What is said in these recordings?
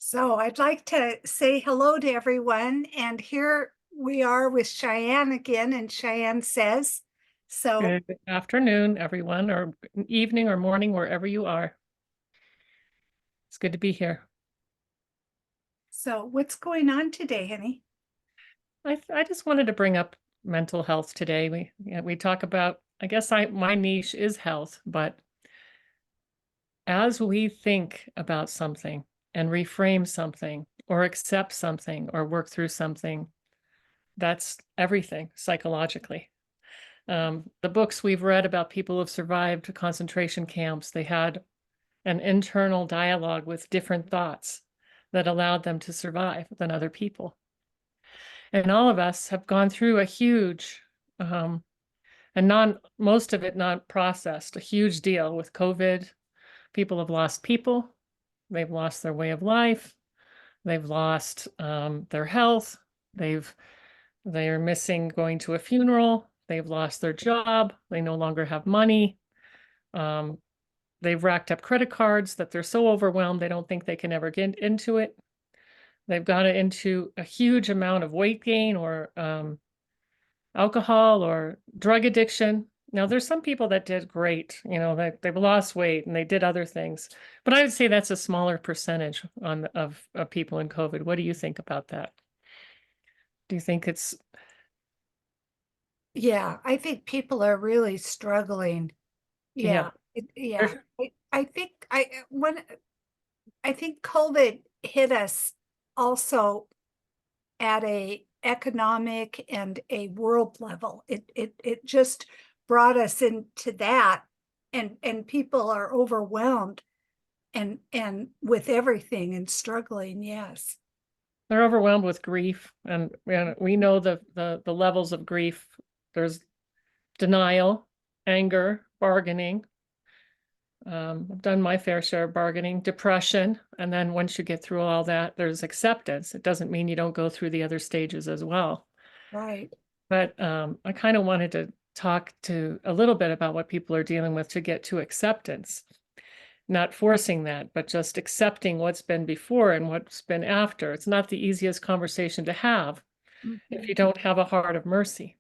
So I'd like to say hello to everyone. And here we are with Cheyenne again, and Cheyenne says, so, Good afternoon, everyone, or evening or morning, wherever you are. It's good to be here. so what's going on today, honey? I just wanted to bring up mental health today. We talk about, I guess my niche is health, but as we think about something and reframe something or accept something or work through something, that's everything psychologically. The books we've read about people who have survived concentration camps, they had an internal dialogue with different thoughts that allowed them to survive than other people. And all of us have gone through a huge, and most of it not processed, a huge deal with COVID. People have lost people, they've lost their way of life, they've lost their health, they're missing going to a funeral, they've lost their job, they no longer have money. They've racked up credit cards that they're so overwhelmed they don't think they can ever get into it. They've got into a huge amount of weight gain or alcohol or drug addiction. Now, there's some people that did great, they've lost weight and they did other things, but I would say that's a smaller percentage of people in COVID. What do you think about that? Do you think it's Yeah, I think people are really struggling. yeah? Yeah, yeah. There's- I think COVID hit us also at a economic and a world level. It just brought us into that, and people are overwhelmed and with everything and struggling. Yes. They're overwhelmed with grief, and we know the levels of grief. There's denial, anger, bargaining. I've done my fair share of bargaining, depression, and then once you get through all that, there's acceptance. It doesn't mean you don't go through the other stages as well. Right. But I kind of wanted to talk to a little bit about what people are dealing with to get to acceptance, not forcing that, but just accepting what's been before and what's been after. It's not the easiest conversation to have if you don't have a heart of mercy.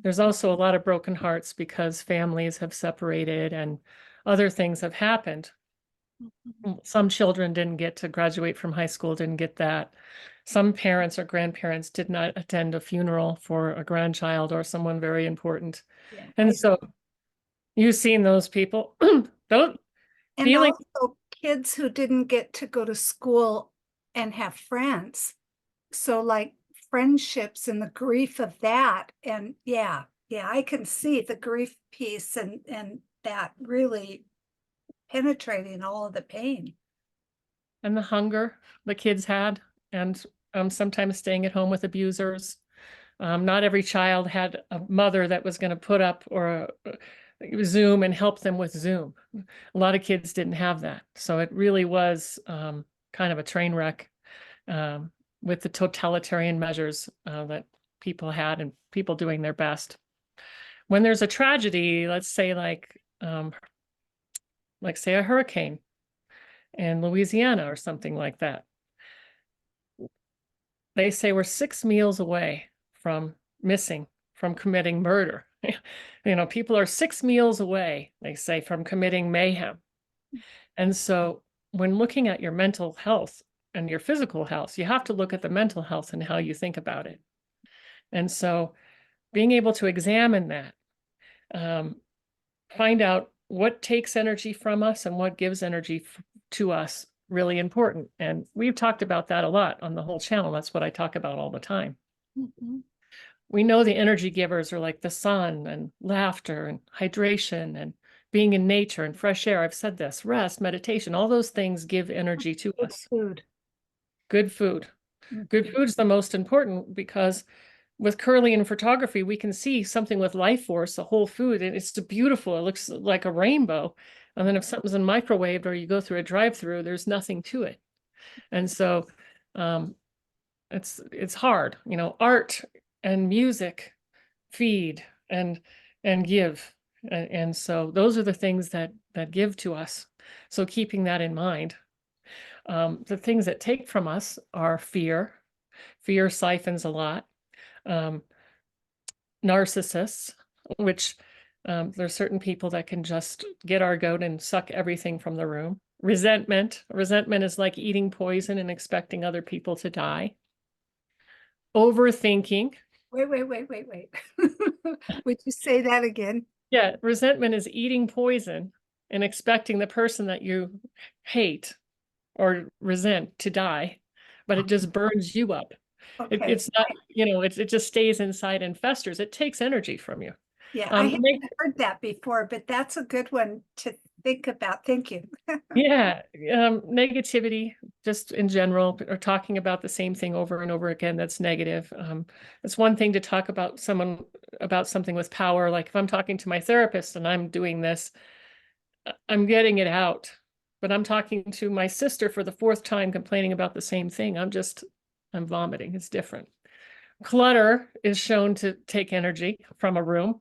There's also a lot of broken hearts because families have separated and other things have happened. Some children didn't get to graduate from high school, didn't get that. Some parents or grandparents did not attend a funeral for a grandchild or someone very important. Yeah. And so you've seen those people, those And feeling, also kids who didn't get to go to school and have friends. So like friendships and the grief of that. And yeah, I can see the grief piece and that really penetrating all of the pain. and the hunger the kids had, and sometimes staying at home with abusers. Not every child had a mother that was going to put up or Zoom and help them with Zoom. A lot of kids didn't have that. So it really was kind of a train wreck with the totalitarian measures that people had and people doing their best. When there's a tragedy, let's say like say a hurricane in Louisiana or something like that, they say we're 6 meals away from from committing murder. People are 6 meals away, they say, from committing mayhem. And so when looking at your mental health and your physical health, you have to look at the mental health and how you think about it. And so being able to examine that, um, find out what takes energy from us and what gives energy to us, really important. And we've talked about that a lot on the whole channel. That's what I talk about all the time. Mhm. We know the energy givers are like the sun and laughter and hydration and being in nature and fresh air. I've said this, rest, meditation, all those things give energy to Good us. food. Good food. Good Mhm. food's the most important because with curly and photography, we can see something with life force, a whole food, and it's beautiful. It looks like a rainbow. And then if something's in microwave or you go through a drive-through, there's nothing to it. And so um, it's hard, art and music feed and give. And so those are the things that give to us. So keeping that in mind. The things that take from us are fear. Fear siphons a lot. Narcissists, which there's certain people that can just get our goat and suck everything from the room. Resentment. Resentment is like eating poison and expecting other people to die. Overthinking. Wait. Would you say that again? Yeah, resentment is eating poison and expecting the person that you hate or resent to die, but it just burns you up. Okay. It's not, it just stays inside and festers. It takes energy from you. Yeah, I haven't heard that before, but that's a good one to think about. Thank you. Yeah, negativity, just in general, or talking about the same thing over and over again, that's negative. It's one thing to talk about something with power. Like if I'm talking to my therapist and I'm doing this, I'm getting it out. But I'm talking to my sister for the fourth time complaining about the same thing. I'm vomiting. It's different. Clutter is shown to take energy from a room.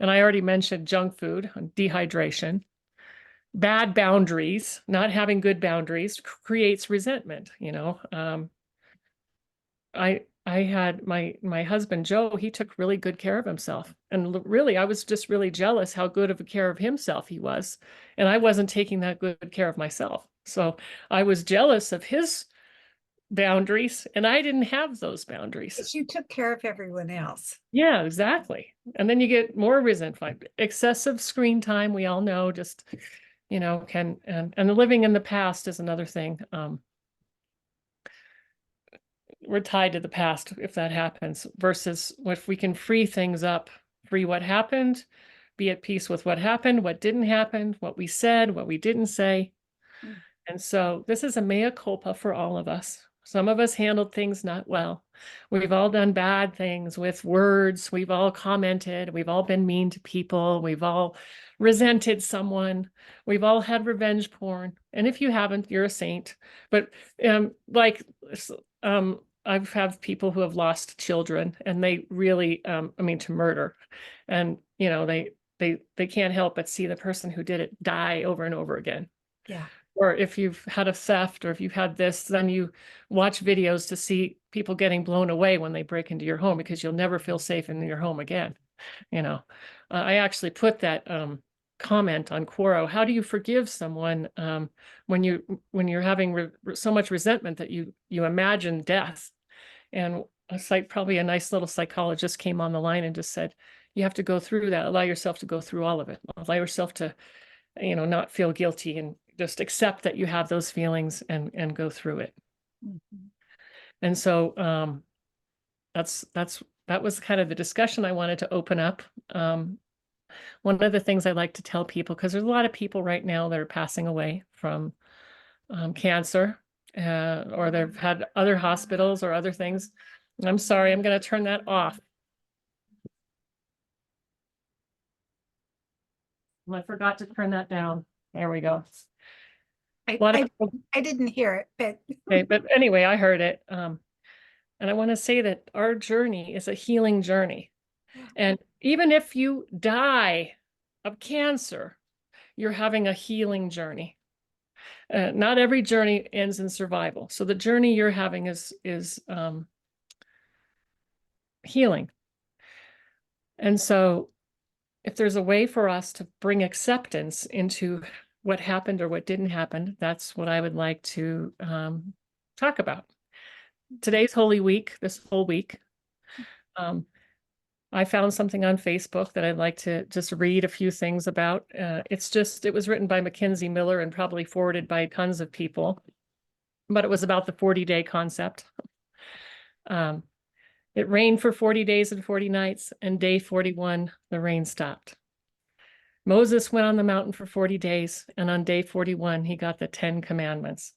And I already mentioned junk food, dehydration. Bad boundaries, not having good boundaries creates resentment. I had my husband Joe, he took really good care of himself, and really I was just really jealous how good of a care of himself he was, and I wasn't taking that good care of myself. So I was jealous of his boundaries, and I didn't have those boundaries. Because you took care of everyone else. Yeah, exactly. And then you get more resentment. Excessive screen time, we all know, just and living in the past is another thing. We're tied to the past if that happens, versus if we can free things up, free what happened, be at peace with what happened, what didn't happen, what we said, what we didn't say. And so this is a mea culpa for all of us. Some of us handled things not well. We've all done bad things with words. We've all commented. We've all been mean to people. We've all resented someone. We've all had revenge porn. And if you haven't, you're a saint. But I've had people who have lost children, and they really, to murder. And, they can't help but see the person who did it die over and over again. Yeah. Or if you've had a theft, or if you've had this, then you watch videos to see people getting blown away when they break into your home, because you'll never feel safe in your home again. I actually put that comment on Quora. How do you forgive someone when you're having so much resentment that you imagine death? And probably a nice little psychologist came on the line and just said, you have to go through that. Allow yourself to go through all of it. Allow yourself to, not feel guilty, and just accept that you have those feelings and go through it. And so that was kind of the discussion I wanted to open up. One of the things I like to tell people, because there's a lot of people right now that are passing away from cancer, or they've had other hospitals or other things. I'm sorry, I'm going to turn that off. I forgot to turn that down. There we go. I didn't hear it, but okay, but anyway, I heard it. And I want to say that our journey is a healing journey. And even if you die of cancer, you're having a healing journey. Not every journey ends in survival. So the journey you're having is healing. And so if there's a way for us to bring acceptance into what happened or what didn't happen, that's what I would like to talk about. Today's Holy Week, this whole week. I found something on Facebook that I'd like to just read a few things about. It was written by Mackenzie Miller and probably forwarded by tons of people, but it was about the 40-day concept. It rained for 40 days and 40 nights, and day 41, the rain stopped. Moses went on the mountain for 40 days, and on day 41, he got the 10 commandments.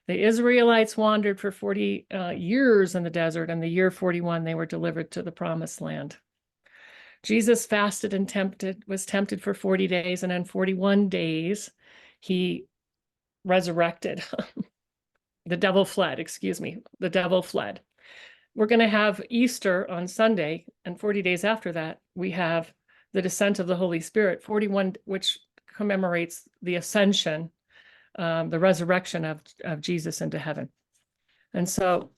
The Israelites wandered for 40 years in the desert, and the year 41, they were delivered to the promised land. Jesus fasted and was tempted for 40 days, and on 41 days, he resurrected. The devil fled. We're going to have Easter on Sunday, and 40 days after that, we have the descent of the Holy Spirit, 41, which commemorates the ascension the resurrection of Jesus into heaven. And so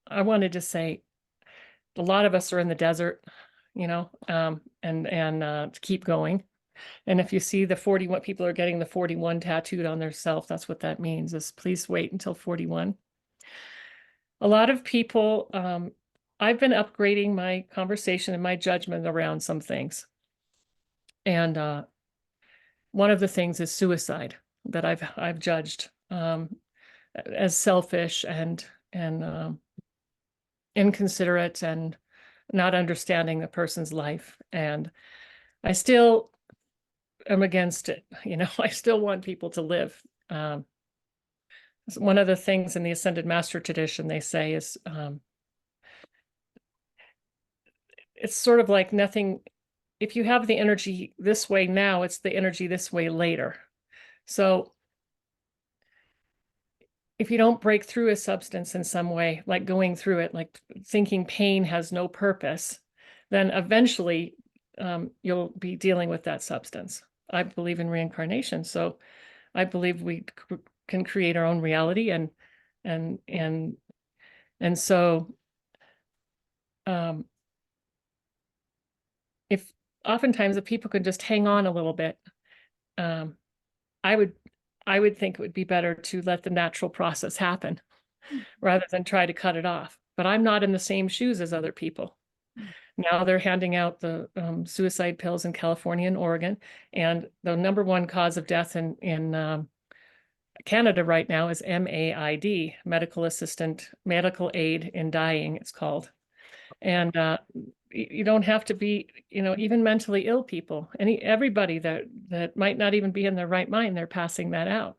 I wanted to say, a lot of us are in the desert, and to keep going. And if you see the 41 people are getting the 41 tattooed on their self, that's what that means, is please wait until 41. A lot of people, I've been upgrading my conversation and my judgment around some things. And one of the things is suicide that I've judged as selfish and inconsiderate and not understanding the person's life. And I still am against it. I still want people to live. One of the things in the Ascended Master tradition they say is it's sort of like nothing. If you have the energy this way now, it's the energy this way later. So if you don't break through a substance in some way, like going through it, like thinking pain has no purpose, then eventually you'll be dealing with that substance. I believe in reincarnation, so I believe we can create our own reality, and so if oftentimes if people could just hang on a little bit, I would think it would be better to let the natural process happen rather than try to cut it off. But I'm not in the same shoes as other people. Now they're handing out the suicide pills in California and Oregon, and the number one cause of death in Canada right now is MAID, medical aid in dying, it's called. And you don't have to be, even mentally ill people, everybody that might not even be in their right mind, they're passing that out.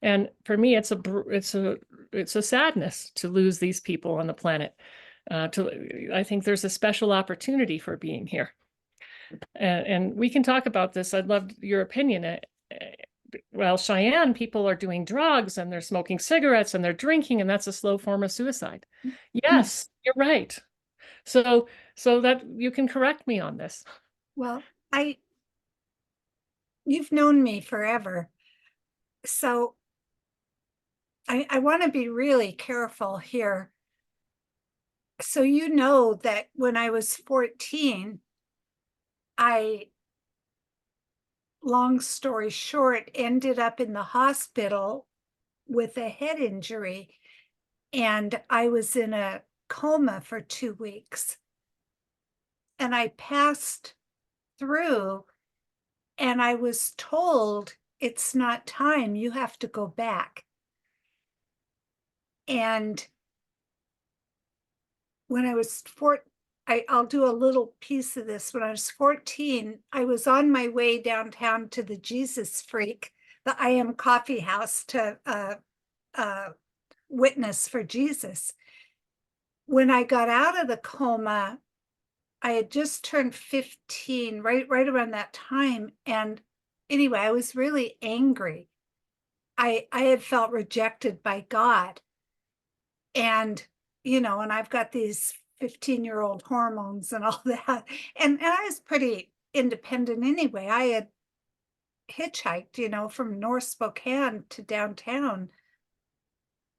And for me, it's a sadness to lose these people on the planet. I think there's a special opportunity for being here. And we can talk about this. I'd love your opinion. Well, Cheyenne, people are doing drugs and they're smoking cigarettes and they're drinking, and that's a slow form of suicide. Yes, you're right. So that you can correct me on this. Well, you've known me forever, so I want to be really careful here. So you know that when I was 14, long story short, ended up in the hospital with a head injury, and I was in a coma for 2 weeks. And I passed through, and I was told, it's not time, you have to go back. And when I was I'll do a little piece of this. When I was 14, I was on my way downtown to the Jesus Freak, the I Am Coffee House, to witness for Jesus. When I got out of the coma, I had just turned 15, right around that time. And anyway, I was really angry. I had felt rejected by God. And, and I've got these 15-year-old hormones and all that. And I was pretty independent anyway. I had hitchhiked, from North Spokane to downtown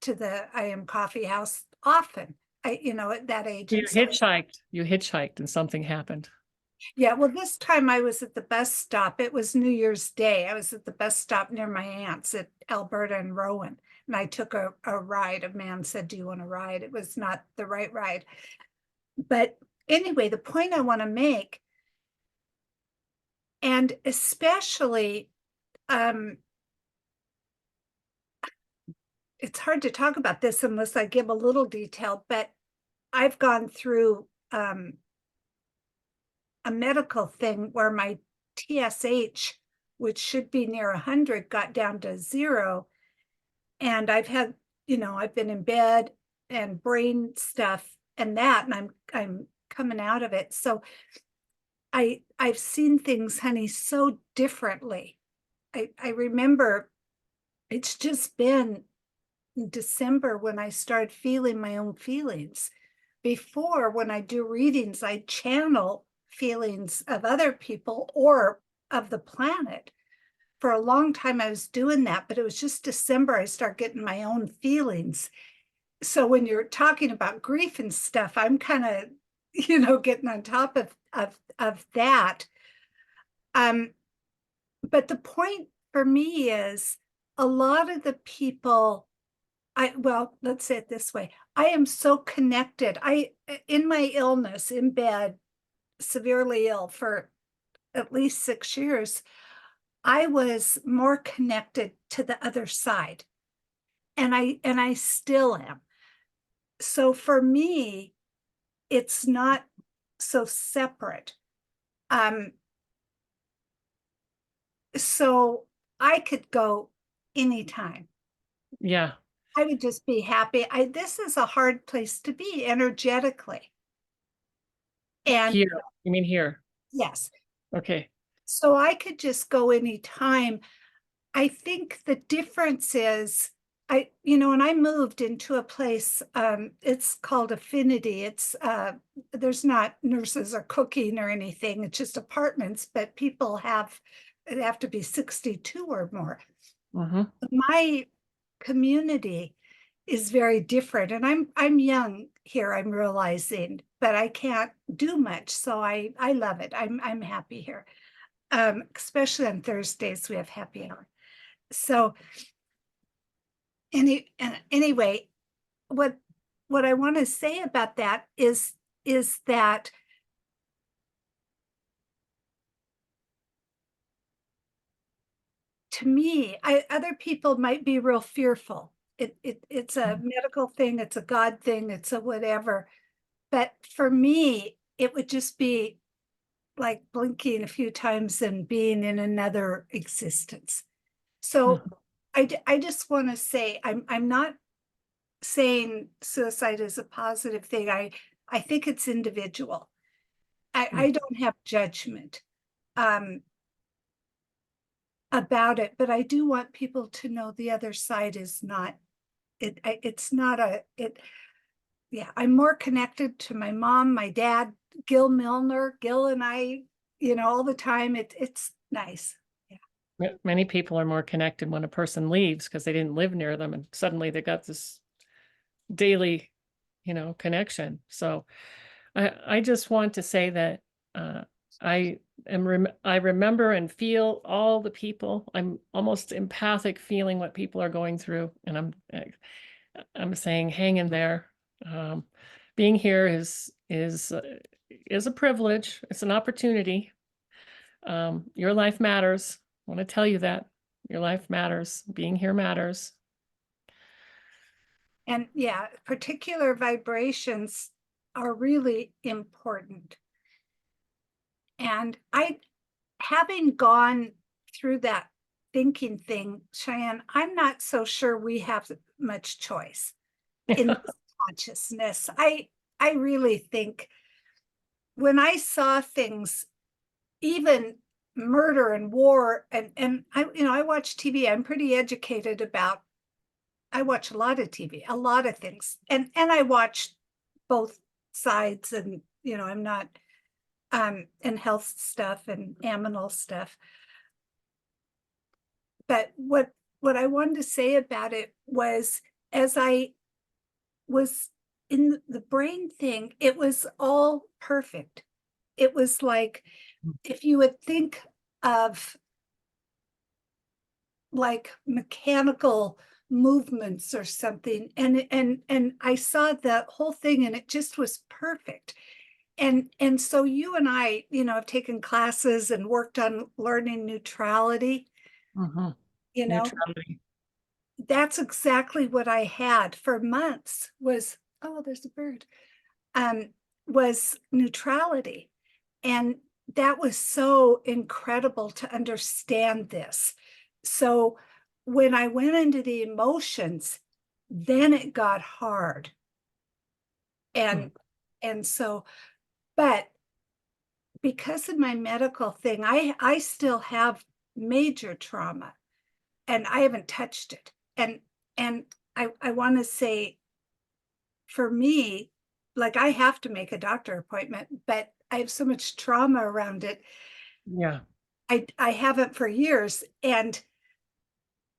to the I Am Coffee House often. At that age. You hitchhiked and something happened. Yeah, well, this time I was at the bus stop. It was New Year's Day. I was at the bus stop near my aunt's at Alberta and Rowan. And I took a ride. A man said, do you want a ride? It was not the right ride. But anyway, the point I want to make, and especially, it's hard to talk about this unless I give a little detail, but I've gone through a medical thing where my TSH, which should be near 100, got down to 0. And I've had, I've been in bed and brain stuff and that, and I'm coming out of it. So I've seen things, honey, so differently. I remember it's just been December when I started feeling my own feelings. Before, when I do readings, I channel feelings of other people or of the planet. for a long time I was doing that, but it was just December I started getting my own feelings. So when you're talking about grief and stuff, I'm kind of, getting on top of that. But the point for me is a lot of the people, well, let's say it this way. I am so connected. In my illness, in bed, severely ill for at least 6 years, I was more connected to the other side. And I still am. So for me, it's not so separate. So I could go anytime. Yeah. I would just be happy. This is a hard place to be energetically. And Here. You mean here? yes, Okay. so I could just go anytime. I think the difference is when I moved into a place, it's called Affinity. There's not nurses or cooking or anything. It's just apartments, but people they have to be 62 or more. Mm-hmm. My community is very different, and I'm young here, I'm realizing, but I can't do much, so I love it. I'm happy here. Especially on Thursdays we have happy hour. So anyway, what I want to say about that is that to me, other people might be real fearful. It's a medical thing, it's a God thing, it's a whatever. But for me, it would just be like blinking a few times and being in another existence. So Mm-hmm. I just want to say I'm not saying suicide is a positive thing. I think it's individual. I don't have judgment um, about it, but I do want people to know the other side is not it's not it. Yeah, I'm more connected to my mom, my dad, Gil Milner, Gil and I, all the time. It's nice. Yeah. Many people are more connected when a person leaves because they didn't live near them and suddenly they got this daily, connection. So I just want to say that I I remember and feel all the people. I'm almost empathic feeling what people are going through, and I'm saying hang in there. Being here is a privilege. It's an opportunity. Your life matters. I want to tell you that your life matters. Being here matters. And yeah, particular vibrations are really important. And having gone through that thinking thing, Cheyenne, I'm not so sure we have much choice in this consciousness. I really think when I saw things, even murder and war, and I watch TV. I'm pretty educated about. I watch a lot of TV, a lot of things, and I watch both sides, and I'm not in health stuff and aminal stuff. But what I wanted to say about it was, as I was in the brain thing, it was all perfect. It was like, if you would think of like mechanical movements or something, and I saw the whole thing and it just was perfect. And so you and I, have taken classes and worked on learning neutrality, Mm-hmm. you know, Neutrality. that's exactly what I had for months was, oh, there's a bird, was neutrality. And that was so incredible to understand this. So when I went into the emotions, then it got hard. And and so, but because of my medical thing, I still have major trauma and I haven't touched it. And I want to say, for me, like, I have to make a doctor appointment, but I have so much trauma around it. Yeah. I haven't for years. And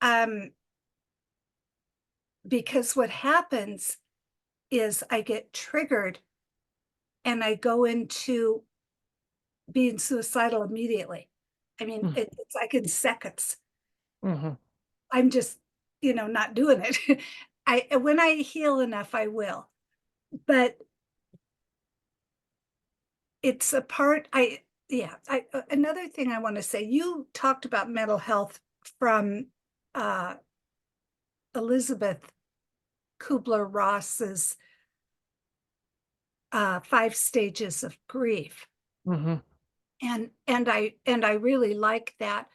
um because what happens is I get triggered and I go into being suicidal immediately. I mean, Mm, it's like in seconds. mhm. I'm just, not doing it. When I heal enough, I will. But it's a part, another thing I want to say, you talked about mental health from uh, Elizabeth Kubler-Ross's 5 stages of grief. Mhm. And I really like that.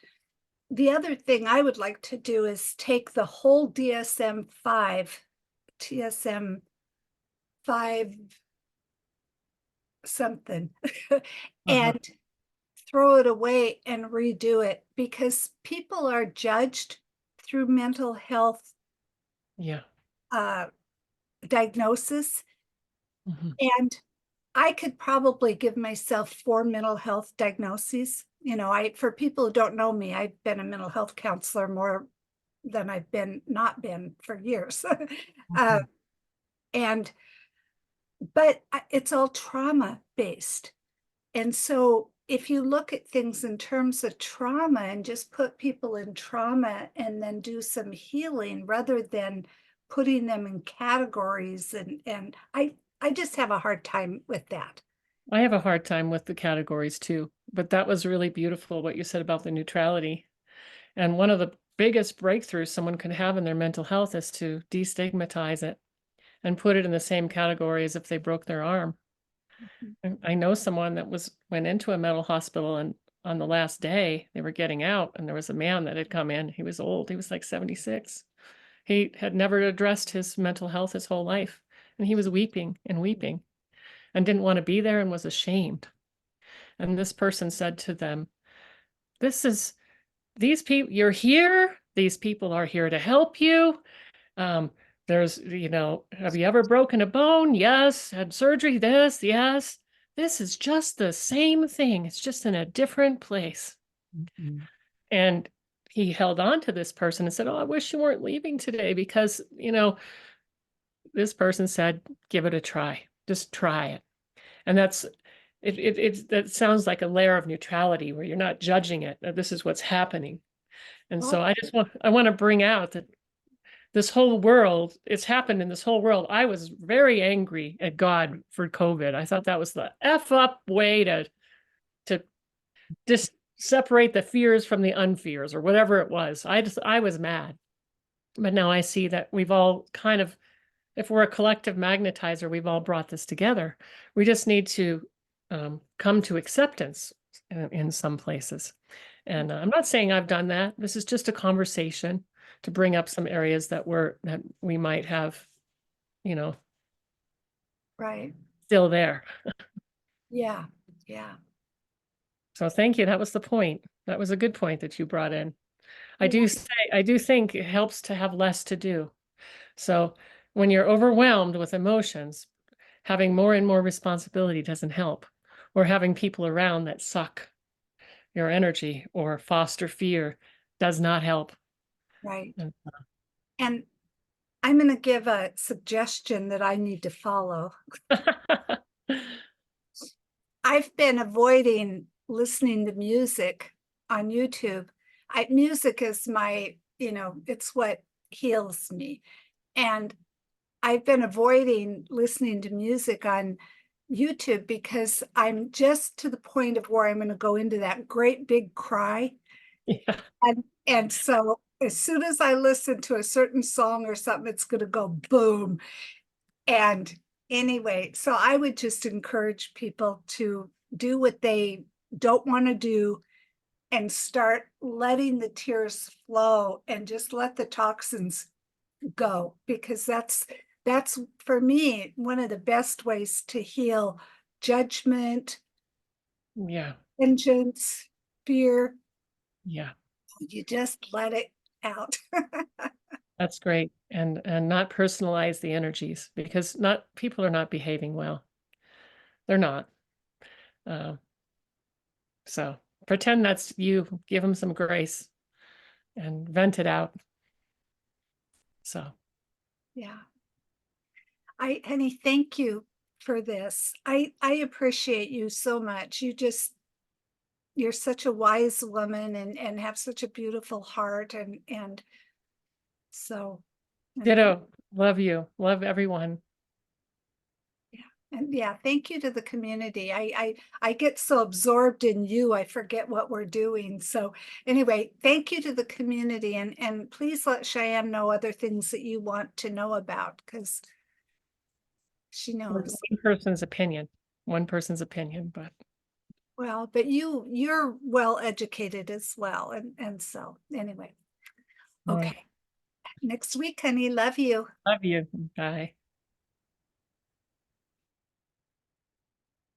The other thing I would like to do is take the whole TSM 5 something Uh-huh. and throw it away and redo it, because people are judged through mental health Yeah. uh, diagnosis. Mhm. And I could probably give myself 4 mental health diagnoses. For people who don't know me, I've been a mental health counselor more than I've been not been for years. uh, Mhm. and but it's all trauma based. And so if you look at things in terms of trauma and just put people in trauma and then do some healing rather than putting them in categories, and I just have a hard time with that. I have a hard time with the categories too, but that was really beautiful what you said about the neutrality. And one of the biggest breakthroughs someone can have in their mental health is to destigmatize it and put it in the same category as if they broke their arm. And I know someone that went into a mental hospital, and on the last day they were getting out, and there was a man that had come in. He was old. He was like 76. He had never addressed his mental health his whole life, and he was weeping and weeping and didn't want to be there and was ashamed. And this person said to them, "This is these people, you're here. These people are here to help you. Um, have you ever broken a bone? Yes. Had surgery? This, yes. This is just the same thing. It's just in a different place." Mhm. And he held on to this person and said, "Oh, I wish you weren't leaving today because, this person said, give it a try. Just try it." And that sounds like a layer of neutrality where you're not judging it. That this is what's happening. And Well, so I want to bring out that this whole world, it's happened in this whole world. I was very angry at God for COVID. I thought that was the F up way to just separate the fears from the unfears or whatever it was. I was mad. But now I see that we've all kind of, if we're a collective magnetizer, we've all brought this together. We just need to come to acceptance in some places. And I'm not saying I've done that. This is just a conversation to bring up some areas that we might have, you know, right. still there. Yeah. Yeah. So thank you. That was the point. That was a good point that you brought in. Yeah. I do think it helps to have less to do. So when you're overwhelmed with emotions, having more and more responsibility doesn't help, or having people around that suck your energy or foster fear does not help. Right. And And I'm going to give a suggestion that I need to follow. I've been avoiding listening to music on YouTube. Music is it's what heals me. And I've been avoiding listening to music on YouTube because I'm just to the point of where I'm going to go into that great big cry. Yeah, And so as soon as I listen to a certain song or something, it's going to go boom. And anyway, so I would just encourage people to do what they don't want to do and start letting the tears flow and just let the toxins go, because that's for me one of the best ways to heal judgment, yeah, vengeance, fear. yeah. You just let it out. That's great. And not personalize the energies because not people are not behaving well. They're not. Uh, so pretend that's you, give them some grace and vent it out. So Yeah. Honey, thank you for this. I appreciate you so much. You're such a wise woman and have such a beautiful heart and so and ditto, love you, love everyone. and yeah, thank you to the community. I get so absorbed in you, I forget what we're doing. So anyway, thank you to the community and please let Cheyenne know other things that you want to know about because she knows. One person's opinion, but Well, but you're well educated as well. And so anyway, all right. okay. Next week, honey, love you. Love you. Bye.